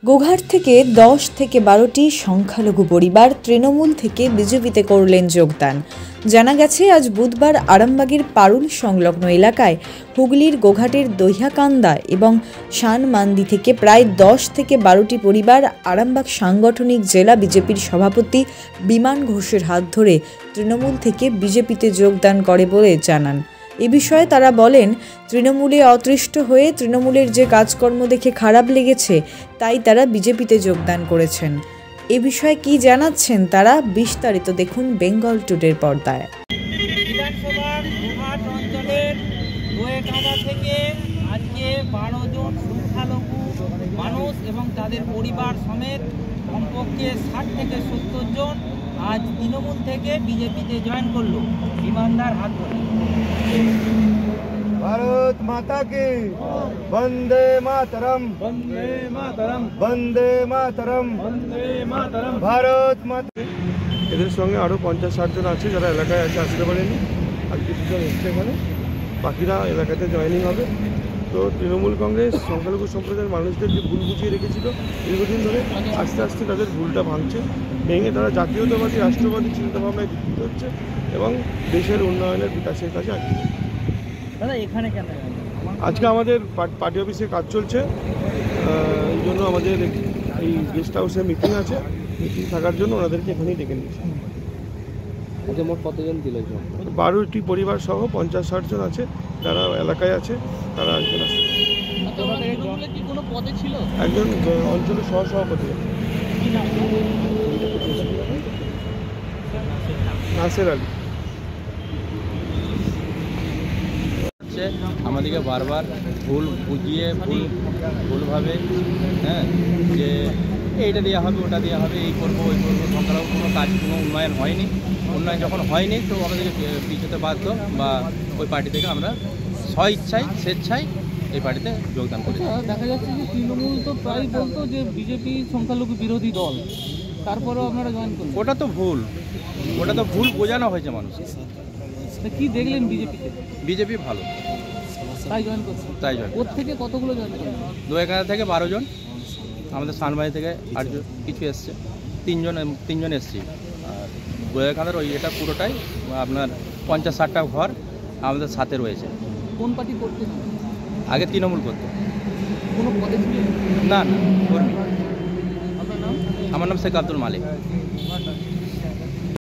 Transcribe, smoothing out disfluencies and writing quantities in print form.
গোঘাট থেকে 10 থেকে 12টি সংখ্যালঘু পরিবার তৃণমূল থেকে বিজেপিতে করলেন যোগদান। জানা গেছে আজ বুধবার আরামবাগের পারুল সংলগ্ন এলাকায় হুগলির গোঘাটের দহিয়াকান্দা এবং শানমান্দি থেকে প্রায় 10 থেকে 12টি পরিবার আরামবাগ সাংগঠনিক জেলা বিজেপির সভাপতি বিমান ঘোষের হাত ধরে তৃণমূল থেকে বিজেপিতে যোগদান করে বলে জানান। এ বিষয়ে তারা বলেন, তৃণমূলে অতৃষ্ট হয়ে তৃণমূলের যে কাজকর্ম দেখে খারাপ লেগেছে, তাই তারা বিজেপিতে যোগদান করেছেন। এ বিষয়ে কি জানাচ্ছেন তারা, বিস্তারিত দেখুন বেঙ্গল টুডের পর্দায়। বিধানসভার গোঘাট অঞ্চলের দহিয়াকান্দা থেকে আজকে 12 জন সংখ্যালঘু মানুষ এবং তাদের পরিবার সমেত কমপক্ষে 60 থেকে 70 জন আজ তৃণমূল থেকে বিজেপিতে জয়েন করলো বিমানদার হাত ধরে। भारत माता की वंदे मातरम, वंदे मातरम, वंदे मातरम, वंदे मातरम, भारत माता। এদের সঙ্গে আরও 50-60 জন আছে যারা এলাকায় আছে, আসতে পারেনি। আর কিছুজন এসছে এখানে, বাকিরা এলাকাতে জয়েনিং হবে। তো তৃণমূল কংগ্রেস সংখ্যালঘু সম্প্রদায়ের মানুষদের যে ভুল বুঝিয়ে রেখেছিল দীর্ঘদিন ধরে, আস্তে আস্তে তাদের ভুলটা ভাঙছে, ভেঙে তারা জাতীয়তাবাদী রাষ্ট্রবাদী চিন্তাভাবনায় দীক্ষিত হচ্ছে এবং দেশের উন্নয়নের বিকাশের কাজে আসছে। দাদা এখানে কেন? আজকে আমাদের পার্টি অফিসে কাজ চলছে, এই জন্য আমাদের এই গেস্ট হাউসে মিটিং আছে, মিটিং থাকার জন্য ওনাদেরকে এখানেই ডেকে নিয়েছি। আচ্ছা, মোট কতজন দিল? 12টি পরিবার সহ 50-60 জন আছে যারা এলাকায় আছে, তারা একজন আছে। একজন অঞ্চলের সহসভাপতি আছে, নাসের আলী। আমাদেরকে বারবার ভুল বুঝিয়ে ভুলভাবে যে এইটা দেওয়া হবে, ওটা দেওয়া হবে, এই করবো ওই করবো, সংখ্যালঘু কোনো কাজ, কোনো উন্নয়ন হয়নি। উন্নয়ন যখন হয়নি তো আমাদেরকে পিছুতে বাধ্য বা ওই পার্টি থেকে আমরা স্বেচ্ছায় এই পার্টিতে যোগদান করি। দেখা যাচ্ছে যে তৃণমূল তো প্রায় বলতো যে বিজেপি সংখ্যালঘু বিরোধী দল, তারপরেও আপনারা জয়েন করলেন। ওটা তো ভুল বোঝানো হয়েছে মানুষ। কি দেখলেন বিজেপিতে? বিজেপি ভালো, তাই জয়েন করছেন? তাই জয়েন। ওর থেকে কতগুলো জয়েন করলেন? দহিয়াকান্দা থেকে 12 জন, আমাদের শানমান্দি থেকে 8 জন কিছু এসছে, 3 জন এসছি। আর দহিয়াকান্দার ওই এটা পুরোটাই আপনার 50-60টা ঘর আমাদের সাথে রয়েছে। কোন পার্টি করতেন? আগে তৃণমূল করতো। কোনো পদে ছিলেন? না, কর্মী। আপনার নাম? আমার নাম শেখ আব্দুল মালিক।